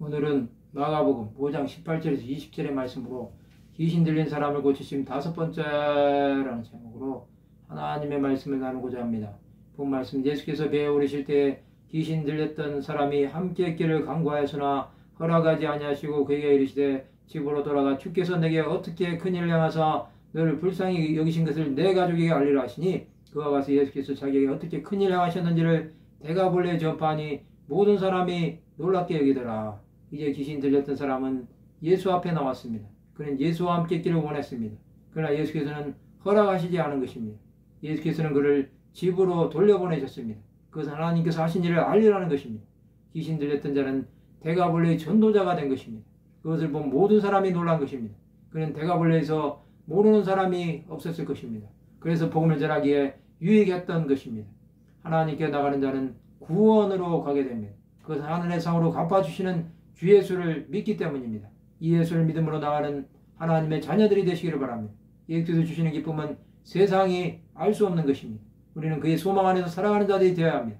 오늘은 마가복음 5장 18절에서 20절의 말씀으로 귀신 들린 사람을 고치심 5번째라는 제목으로 하나님의 말씀을 나누고자 합니다. 본 말씀, 예수께서 배에 오르실 때 귀신 들렸던 사람이 함께 있기를 간구하였으나 허락하지 아니하시고 그에게 이르시되 집으로 돌아가 주께서 내게 어떻게 큰일을 행하사 너를 불쌍히 여기신 것을 내 가족에게 알리라 하시니 그가 가서 예수께서 자기에게 어떻게 큰일을 행하셨는지를 대가볼레 전파하니 모든 사람이 놀랍게 여기더라. 이제 귀신 들렸던 사람은 예수 앞에 나왔습니다. 그는 예수와 함께 있기를 원했습니다. 그러나 예수께서는 허락하시지 않은 것입니다. 예수께서는 그를 집으로 돌려보내셨습니다. 그것은 하나님께서 하신 일을 알리라는 것입니다. 귀신 들렸던 자는 대가볼레의 전도자가 된 것입니다. 그것을 본 모든 사람이 놀란 것입니다. 그는 대가볼레에서 모르는 사람이 없었을 것입니다. 그래서 복음을 전하기에 유익했던 것입니다. 하나님께 나가는 자는 구원으로 가게 됩니다. 그것은 하늘의 상으로 갚아주시는 주 예수를 믿기 때문입니다. 이 예수를 믿음으로 나가는 하나님의 자녀들이 되시기를 바랍니다. 예수께서 주시는 기쁨은 세상이 알 수 없는 것입니다. 우리는 그의 소망 안에서 살아가는 자들이 되어야 합니다.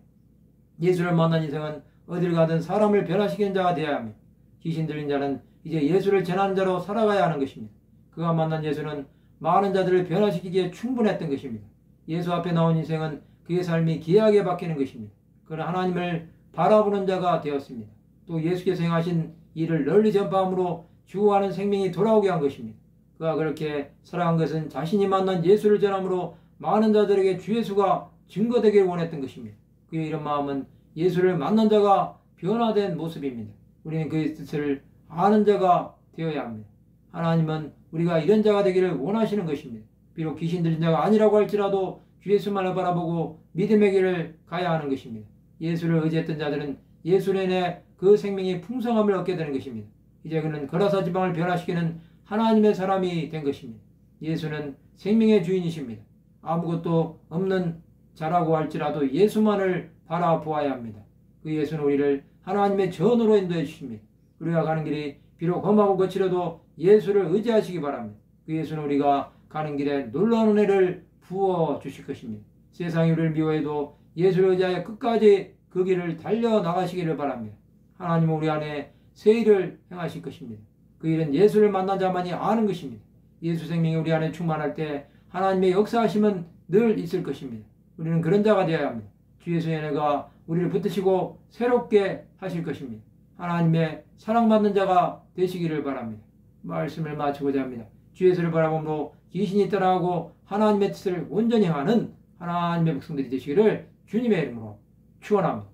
예수를 만난 인생은 어딜 가든 사람을 변화시키는 자가 되어야 합니다. 귀신 들린 자는 이제 예수를 전하는 자로 살아가야 하는 것입니다. 그가 만난 예수는 많은 자들을 변화시키기에 충분했던 것입니다. 예수 앞에 나온 인생은 그의 삶이 기이하게 바뀌는 것입니다. 그는 하나님을 바라보는 자가 되었습니다. 또 예수께서 행하신 일을 널리 전파함으로 죽어가는 생명이 돌아오게 한 것입니다. 그가 그렇게 살아간 것은 자신이 만난 예수를 전함으로 많은 자들에게 주 예수가 증거되기를 원했던 것입니다. 그의 이런 마음은 예수를 만난 자가 변화된 모습입니다. 우리는 그의 뜻을 아는 자가 되어야 합니다. 하나님은 우리가 이런 자가 되기를 원하시는 것입니다. 비록 귀신 들린 자가 아니라고 할지라도 주 예수만을 바라보고 믿음의 길을 가야 하는 것입니다. 예수를 의지했던 자들은 예수로 인해 그 생명이 풍성함을 얻게 되는 것입니다. 이제 그는 거라사 지방을 변화시키는 하나님의 사람이 된 것입니다. 예수는 생명의 주인이십니다. 아무것도 없는 자라고 할지라도 예수만을 바라보아야 합니다. 그 예수는 우리를 하나님의 전으로 인도해 주십니다. 우리가 가는 길이 비록 험하고 거칠어도 예수를 의지하시기 바랍니다. 그 예수는 우리가 가는 길에 놀라운 은혜를 부어 주실 것입니다. 세상이 우리를 미워해도 예수를 의지하여 끝까지 그 길을 달려나가시기를 바랍니다. 하나님은 우리 안에 새 일을 행하실 것입니다. 그 일은 예수를 만난 자만이 아는 것입니다. 예수 생명이 우리 안에 충만할 때 하나님의 역사하심은 늘 있을 것입니다. 우리는 그런 자가 되어야 합니다. 주 예수의 은혜가 우리를 붙드시고 새롭게 하실 것입니다. 하나님의 사랑받는 자가 되시기를 바랍니다. 말씀을 마치고자 합니다. 주 예수를 바라보므로 귀신이 떠나가고 하나님의 뜻을 온전히 행하는 하나님의 백성들이 되시기를 주님의 이름으로 축원합니다.